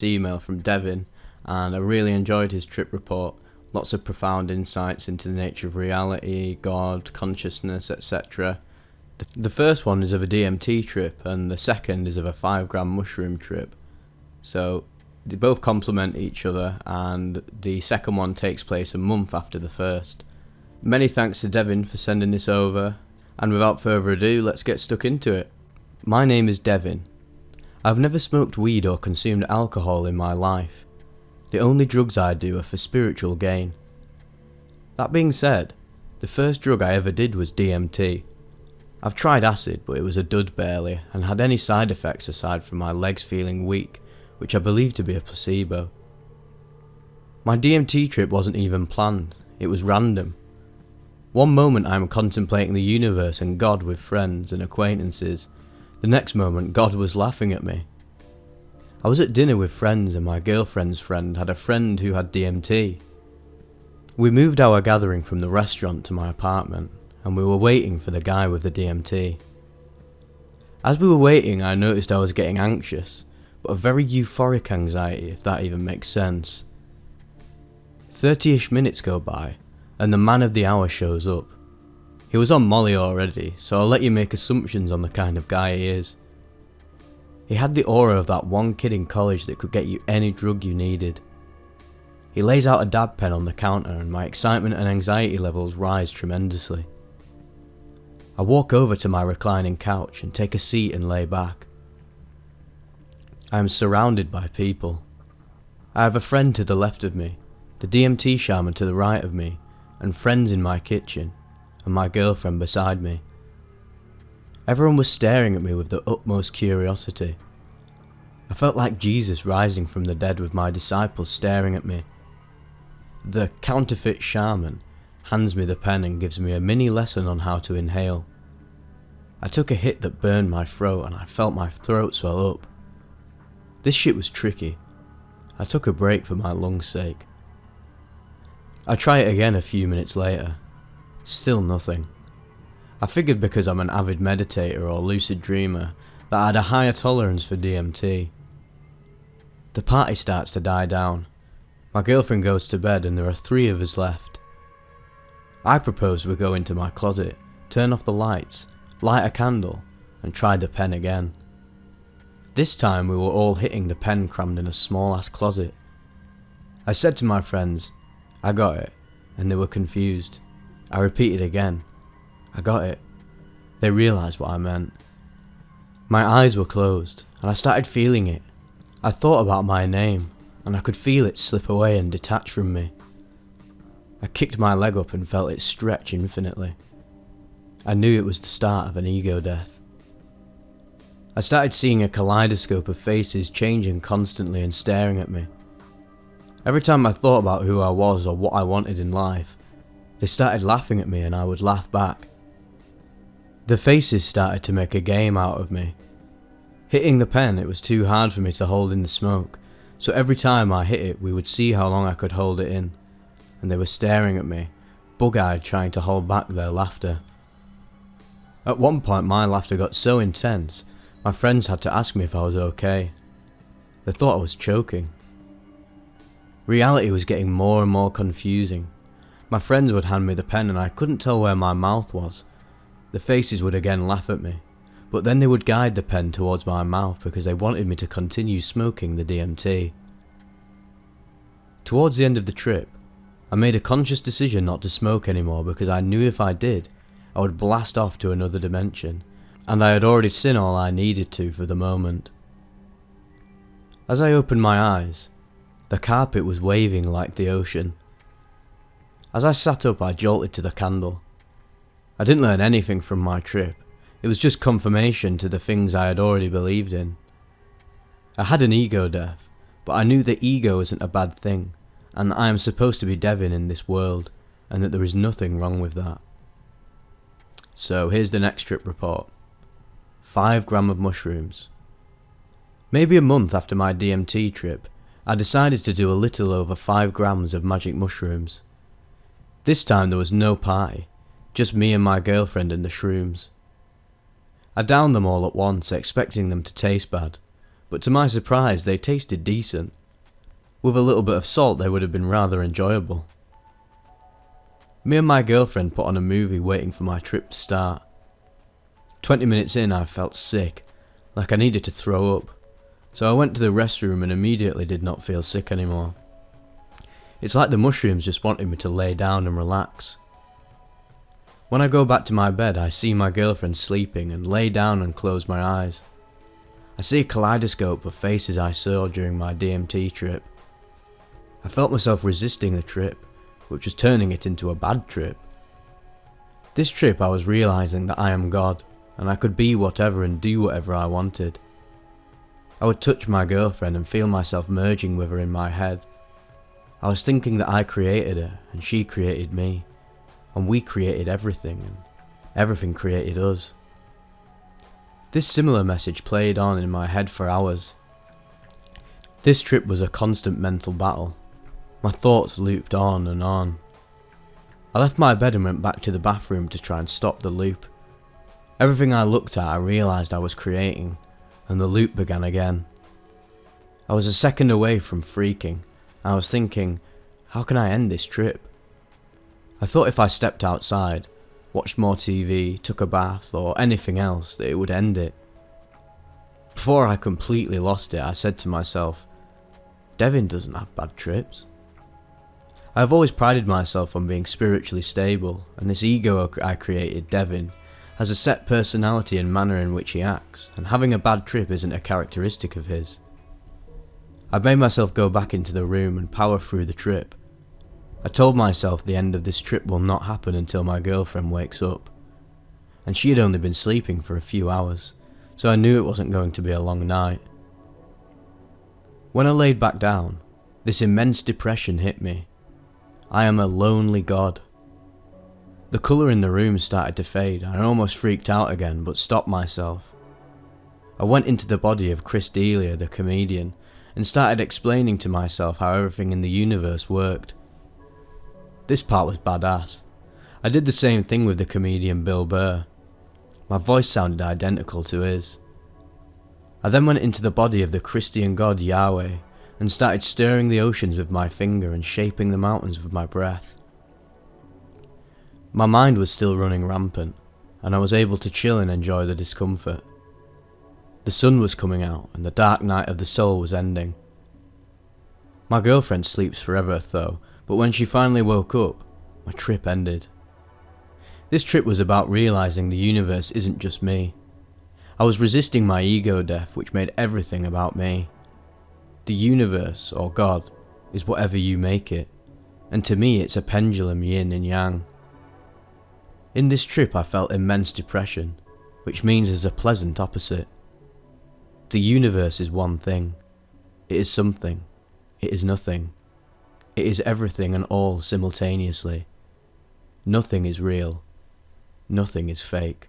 email from Devin, and I really enjoyed his trip report. Lots of profound insights into the nature of reality, God, consciousness, etc. The first one is of a DMT trip, and the second is of a 5-gram mushroom trip. So they both complement each other, and the second one takes place a month after the first. Many thanks to Devin for sending this over, and without further ado, let's get stuck into it. My name is Devin. I've never smoked weed or consumed alcohol in my life. The only drugs I do are for spiritual gain. That being said, the first drug I ever did was DMT. I've tried acid, but it was a dud barely, and had any side effects aside from my legs feeling weak, which I believe to be a placebo. My DMT trip wasn't even planned, it was random. One moment I am contemplating the universe and God with friends and acquaintances, the next moment God was laughing at me. I was at dinner with friends and my girlfriend's friend had a friend who had DMT. We moved our gathering from the restaurant to my apartment, and we were waiting for the guy with the DMT. As we were waiting, I noticed I was getting anxious, but a very euphoric anxiety, if that even makes sense. 30-ish minutes go by, and the man of the hour shows up. He was on Molly already, so I'll let you make assumptions on the kind of guy he is. He had the aura of that one kid in college that could get you any drug you needed. He lays out a dab pen on the counter and my excitement and anxiety levels rise tremendously. I walk over to my reclining couch and take a seat and lay back. I am surrounded by people. I have a friend to the left of me, the DMT shaman to the right of me, and friends in my kitchen, and my girlfriend beside me. Everyone was staring at me with the utmost curiosity. I felt like Jesus rising from the dead with my disciples staring at me. The counterfeit shaman hands me the pen and gives me a mini lesson on how to inhale. I took a hit that burned my throat and I felt my throat swell up. This shit was tricky. I took a break for my lungs' sake. I try it again a few minutes later. Still nothing. I figured because I'm an avid meditator or lucid dreamer that I had a higher tolerance for DMT. The party starts to die down. My girlfriend goes to bed and there are 3 of us left. I propose we go into my closet, turn off the lights, light a candle, and try the pen again. This time we were all hitting the pen crammed in a small ass closet. I said to my friends, "I got it," and they were confused. I repeated again, "I got it." They realised what I meant. My eyes were closed, and I started feeling it. I thought about my name, and I could feel it slip away and detach from me. I kicked my leg up and felt it stretch infinitely. I knew it was the start of an ego death. I started seeing a kaleidoscope of faces changing constantly and staring at me. Every time I thought about who I was or what I wanted in life, they started laughing at me and I would laugh back. The faces started to make a game out of me. Hitting the pen, it was too hard for me to hold in the smoke, so every time I hit it we would see how long I could hold it in, and they were staring at me, bug-eyed trying to hold back their laughter. At one point my laughter got so intense, my friends had to ask me if I was okay. They thought I was choking. Reality was getting more and more confusing. My friends would hand me the pen and I couldn't tell where my mouth was. The faces would again laugh at me, but then they would guide the pen towards my mouth because they wanted me to continue smoking the DMT. Towards the end of the trip, I made a conscious decision not to smoke anymore because I knew if I did, I would blast off to another dimension, and I had already seen all I needed to for the moment. As I opened my eyes, the carpet was waving like the ocean. As I sat up, I jolted to the candle. I didn't learn anything from my trip. It was just confirmation to the things I had already believed in. I had an ego death, but I knew that ego isn't a bad thing, and that I am supposed to be Devin in this world, and that there is nothing wrong with that. So here's the next trip report. 5 gram of mushrooms. Maybe a month after my DMT trip, I decided to do a little over 5 grams of magic mushrooms. This time there was no party, just me and my girlfriend and the shrooms. I downed them all at once, expecting them to taste bad, but to my surprise they tasted decent. With a little bit of salt they would have been rather enjoyable. Me and my girlfriend put on a movie waiting for my trip to start. 20 minutes in I felt sick, like I needed to throw up, so I went to the restroom and immediately did not feel sick anymore. It's like the mushrooms just wanted me to lay down and relax. When I go back to my bed I see my girlfriend sleeping and lay down and close my eyes. I see a kaleidoscope of faces I saw during my DMT trip. I felt myself resisting the trip, which was turning it into a bad trip. This trip I was realising that I am God, and I could be whatever and do whatever I wanted. I would touch my girlfriend and feel myself merging with her in my head. I was thinking that I created her, and she created me, and we created everything, and everything created us. This similar message played on in my head for hours. This trip was a constant mental battle. My thoughts looped on and on. I left my bed and went back to the bathroom to try and stop the loop. Everything I looked at I realised I was creating, and the loop began again. I was a second away from freaking, and I was thinking, how can I end this trip? I thought if I stepped outside, watched more TV, took a bath, or anything else, that it would end it. Before I completely lost it, I said to myself, Devin doesn't have bad trips. I have always prided myself on being spiritually stable, and this ego I created, Devin, has a set personality and manner in which he acts, and having a bad trip isn't a characteristic of his. I made myself go back into the room and power through the trip. I told myself the end of this trip will not happen until my girlfriend wakes up, and she had only been sleeping for a few hours, so I knew it wasn't going to be a long night. When I laid back down, this immense depression hit me. I am a lonely God. The colour in the room started to fade and I almost freaked out again, but stopped myself. I went into the body of Chris D'Elia, the comedian, and started explaining to myself how everything in the universe worked. This part was badass. I did the same thing with the comedian Bill Burr. My voice sounded identical to his. I then went into the body of the Christian god Yahweh and started stirring the oceans with my finger and shaping the mountains with my breath. My mind was still running rampant, and I was able to chill and enjoy the discomfort. The sun was coming out and the dark night of the soul was ending. My girlfriend sleeps forever though, but when she finally woke up, my trip ended. This trip was about realising the universe isn't just me. I was resisting my ego death, which made everything about me. The universe, or God, is whatever you make it, and to me it's a pendulum yin and yang. In this trip I felt immense depression, which means there's a pleasant opposite. The universe is one thing. It is something. It is nothing. It is everything and all simultaneously. Nothing is real. Nothing is fake.